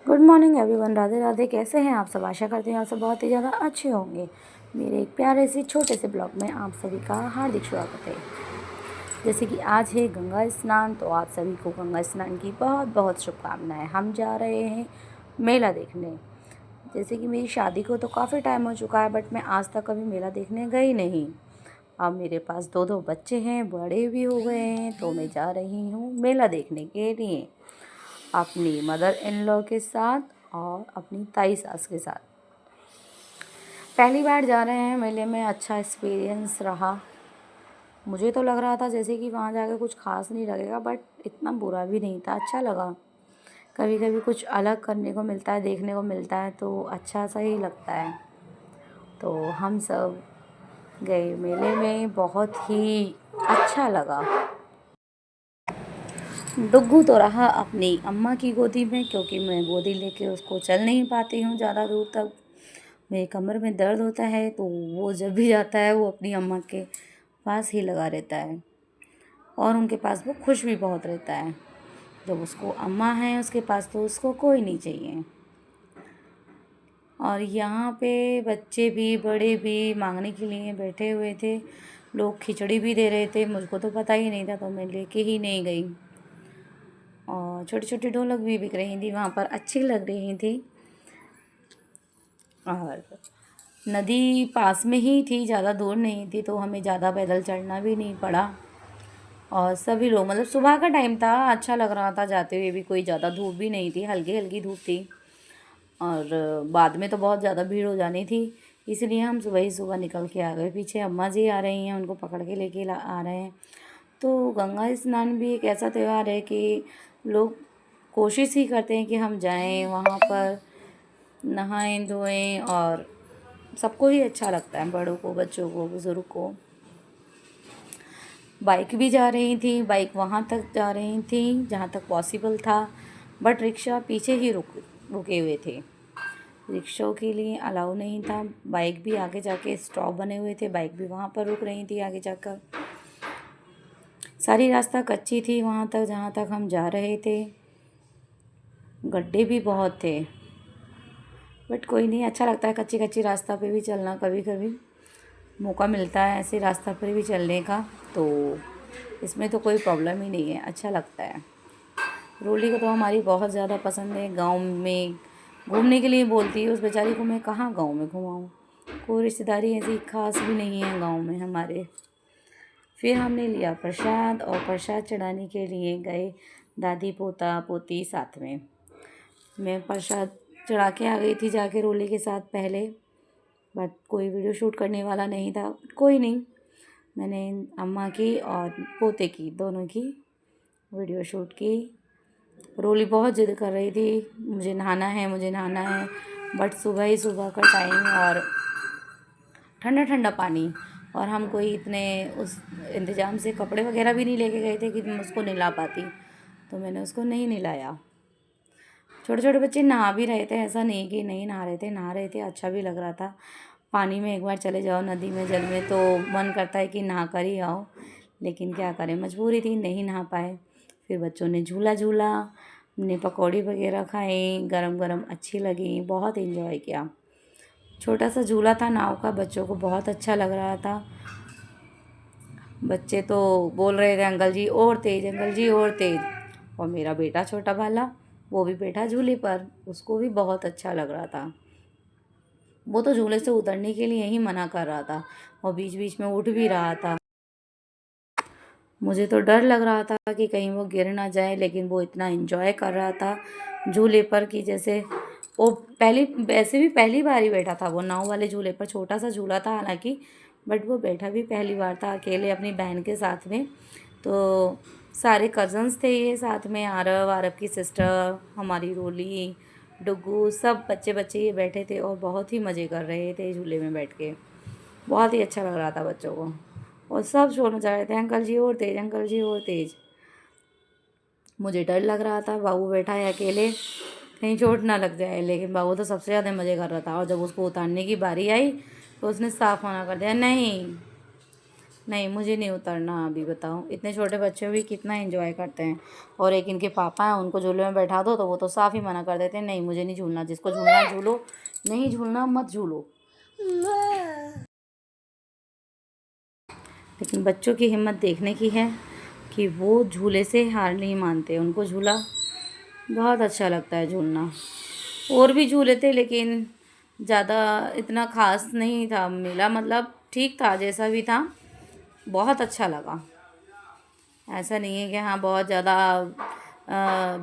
Good morning everyone. Radhe Radhe. कैसे हैं आप सब? आशा करते हैं आप सब बहुत ही ज़्यादा अच्छे होंगे। मेरे एक प्यारे से छोटे से ब्लॉग में आप सभी का हार्दिक स्वागत है। जैसे कि आज है गंगा स्नान, तो आप सभी को गंगा स्नान की बहुत बहुत शुभकामनाएं। हम जा रहे हैं मेला देखने। जैसे कि मेरी शादी को तो काफ़ी टाइम हो चुका है, बट मैं आज तक कभी मेला देखने गई नहीं। अब मेरे पास दो बच्चे हैं, बड़े भी हो गए हैं, तो मैं जा रही हूँ मेला देखने के लिए अपनी मदर इन लॉ के साथ और अपनी ताई सास के साथ। पहली बार जा रहे हैं मेले में। अच्छा एक्सपीरियंस रहा। मुझे तो लग रहा था जैसे कि वहाँ जाकर कुछ खास नहीं लगेगा, बट इतना बुरा भी नहीं था, अच्छा लगा। कभी कभी कुछ अलग करने को मिलता है, देखने को मिलता है, तो अच्छा सा ही लगता है। तो हम सब गए मेले में, बहुत ही अच्छा लगा। डुग्गू तो रहा अपनी अम्मा की गोदी में, क्योंकि मैं गोदी लेके उसको चल नहीं पाती हूँ ज़्यादा दूर तक। मेरे कमर में दर्द होता है, तो वो जब भी जाता है वो अपनी अम्मा के पास ही लगा रहता है, और उनके पास वो खुश भी बहुत रहता है। जब उसको अम्मा है उसके पास, तो उसको कोई नहीं चाहिए। और यहाँ पे बच्चे भी बड़े भी मांगने के लिए बैठे हुए थे। लोग खिचड़ी भी दे रहे थे, मुझको तो पता ही नहीं था, तो मैं लेके ही नहीं गई। और छोटी छोटी ढोलक भी बिक रही थी वहाँ पर, अच्छी लग रही थी। और नदी पास में ही थी, ज़्यादा दूर नहीं थी, तो हमें ज़्यादा पैदल चढ़ना भी नहीं पड़ा। और सभी लोग, मतलब सुबह का टाइम था, अच्छा लग रहा था जाते हुए भी। कोई ज़्यादा धूप भी नहीं थी, हल्की हल्की धूप थी। और बाद में तो बहुत ज़्यादा भीड़ हो जानी थी, इसलिए हम सुबह ही सुबह निकल के आ गए। पीछे अम्मा जी आ रही हैं, उनको पकड़ के लेके आ रहे हैं। तो गंगा स्नान भी एक ऐसा त्यौहार है कि लोग कोशिश ही करते हैं कि हम जाएं वहाँ पर, नहाएं धोएं, और सबको ही अच्छा लगता है, बड़ों को, बच्चों को, बुज़ुर्ग को। बाइक भी जा रही थी, बाइक वहाँ तक जा रही थी जहाँ तक पॉसिबल था, बट रिक्शा पीछे ही रुके हुए थे। रिक्शों के लिए अलाउ नहीं था। बाइक भी आगे जाके स्टॉप बने हुए थे, बाइक भी वहाँ पर रुक रही थी आगे जाकर। सारी रास्ता कच्ची थी वहाँ तक जहाँ तक हम जा रहे थे। गड्ढे भी बहुत थे, बट कोई नहीं, अच्छा लगता है कच्ची कच्ची रास्ता पे भी चलना। कभी कभी मौका मिलता है ऐसे रास्ता पर भी चलने का, तो इसमें तो कोई प्रॉब्लम ही नहीं है, अच्छा लगता है। रोली को तो हमारी बहुत ज़्यादा पसंद है। गांव में घूमने के लिए बोलती है, उस बेचारी को मैं कहाँ गांव में घुमाऊँ। कोई रिश्तेदारी ऐसी खास भी नहीं है गांव में हमारे। फिर हमने लिया प्रसाद, और प्रसाद चढ़ाने के लिए गए दादी पोता पोती साथ में। मैं प्रसाद चढ़ा के आ गई थी जाके रोली के साथ पहले, बट कोई वीडियो शूट करने वाला नहीं था। कोई नहीं, मैंने अम्मा की और पोते की, दोनों की वीडियो शूट की। रोली बहुत ज़िद कर रही थी, मुझे नहाना है, मुझे नहाना है। बट सुबह ही सुबह का टाइम, और ठंडा ठंडा पानी, और हम कोई इतने उस इंतज़ाम से कपड़े वगैरह भी नहीं लेके गए थे कि मैं उसको नहला पाती, तो मैंने उसको नहीं नहलाया। छोटे छोटे बच्चे नहा भी रहे थे, ऐसा नहीं कि नहीं नहा रहे थे, नहा रहे थे, अच्छा भी लग रहा था। पानी में एक बार चले जाओ, नदी में, जल में, तो मन करता है कि नहा कर ही आओ, लेकिन क्या करें, मजबूरी थी, नहीं नहा पाए। फिर बच्चों ने झूला झूला, हमने पकौड़ी वगैरह खाई, गरम गरम अच्छी लगी, बहुत इन्जॉय किया। छोटा सा झूला था नाव का, बच्चों को बहुत अच्छा लग रहा था। बच्चे तो बोल रहे थे अंकल जी और तेज, अंकल जी और तेज। और मेरा बेटा छोटा वाला, वो भी बैठा झूले पर, उसको भी बहुत अच्छा लग रहा था। वो तो झूले से उतरने के लिए ही मना कर रहा था, और बीच बीच में उठ भी रहा था। मुझे तो डर लग रहा था कि कहीं वो गिर ना जाए, लेकिन वो इतना एंजॉय कर रहा था झूले पर कि जैसे वो वैसे भी पहली बार ही बैठा था वो नाव वाले झूले पर। छोटा सा झूला था हालांकि, बट वो बैठा भी पहली बार था अकेले अपनी बहन के साथ में। तो सारे कज़न्स थे ये साथ में, आरव, आरव की सिस्टर, हमारी रोली, डुग्गू, सब बच्चे बच्चे ये बैठे थे, और बहुत ही मज़े कर रहे थे झूले में बैठ के। बहुत ही अच्छा लग रहा था बच्चों को, और सब शोर मचा रहे थे, अंकल जी और तेज, अंकल जी और तेज। मुझे डर लग रहा था, बाबू बैठा है अकेले, कहीं चोट ना लग जाए, लेकिन बाबू तो सबसे ज़्यादा मज़े कर रहा था। और जब उसको उतारने की बारी आई, तो उसने साफ मना कर दिया, नहीं नहीं, मुझे नहीं उतरना अभी, बताओ। इतने छोटे बच्चे भी कितना एंजॉय करते हैं। और एक इनके पापा हैं, उनको झूले में बैठा दो तो वो तो साफ़ ही मना कर देते हैं, नहीं मुझे नहीं झूलना, जिसको झूलना है झूलो, नहीं झूलना मत झूलो। लेकिन बच्चों की हिम्मत देखने की है कि वो झूले से हार नहीं मानते, उनको झूला बहुत अच्छा लगता है झूलना। और भी झूले थे लेकिन ज़्यादा इतना ख़ास नहीं था मेला, मतलब ठीक था जैसा भी था, बहुत अच्छा लगा। ऐसा नहीं है कि हाँ बहुत ज़्यादा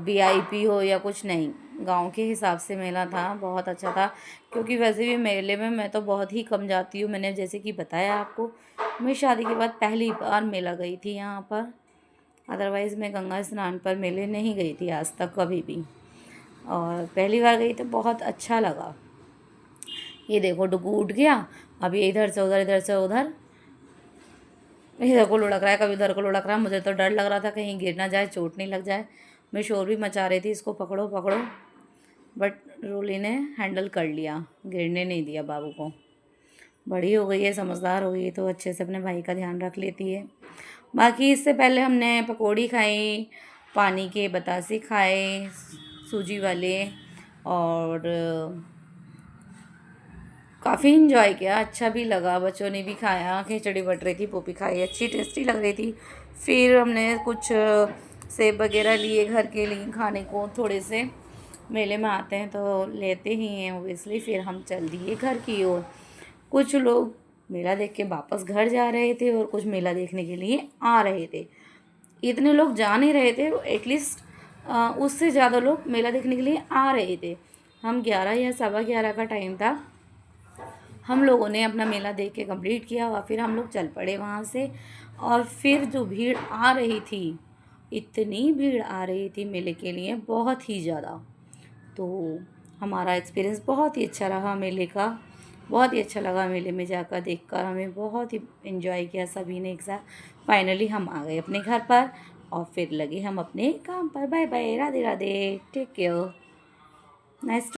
VIP हो या कुछ, नहीं, गांव के हिसाब से मेला था, बहुत अच्छा था। क्योंकि वैसे भी मेले में मैं तो बहुत ही कम जाती हूँ, मैंने जैसे कि बताया आपको, मैं शादी के बाद पहली बार मेला गई थी यहाँ पर। अदरवाइज़ मैं गंगा स्नान पर मेले नहीं गई थी आज तक कभी भी, और पहली बार गई तो बहुत अच्छा लगा। ये देखो डुगू उठ गया, अब ये इधर से उधर, इधर से उधर, इधर को लुढ़क रहा है, कभी उधर को लुढ़क रहा है। मुझे तो डर लग रहा था कहीं गिर ना जाए, चोट नहीं लग जाए। मैं शोर भी मचा रही थी, इसको पकड़ो पकड़ो, बट रोली ने हैंडल कर लिया, गिरने नहीं दिया बाबू को। बड़ी हो गई है, समझदार हो गई है, तो अच्छे से अपने भाई का ध्यान रख लेती है। बाकी इससे पहले हमने पकौड़ी खाई, पानी के बतासे खाए सूजी वाले, और काफ़ी इन्जॉय किया, अच्छा भी लगा, बच्चों ने भी खाया, खिचड़ी बट रही थी, पोपी खाई, अच्छी टेस्टी लग रही थी। फिर हमने कुछ सेब वगैरह लिए घर के लिए खाने को, थोड़े से मेले में आते हैं तो लेते ही हैं ओबियसली। फिर हम चल दिए घर की ओर। कुछ लोग मेला देख के वापस घर जा रहे थे और कुछ मेला देखने के लिए आ रहे थे। इतने लोग जा नहीं रहे थे, एटलीस्ट उससे ज़्यादा लोग मेला देखने के लिए आ रहे थे। हम 11 या 11:15 का टाइम था, हम लोगों ने अपना मेला देख के कंप्लीट किया और फिर हम लोग चल पड़े वहाँ से। और फिर जो भीड़ आ रही थी, इतनी भीड़ आ रही थी मेले के लिए, बहुत ही ज़्यादा। तो हमारा एक्सपीरियंस बहुत ही अच्छा रहा मेले का, बहुत ही अच्छा लगा मेले में जाकर, देखकर हमें बहुत ही इन्जॉय किया सभी ने एक साथ। फाइनली हम आ गए अपने घर पर और फिर लगे हम अपने काम पर। Bye bye, Radhe Radhe, take care, nice.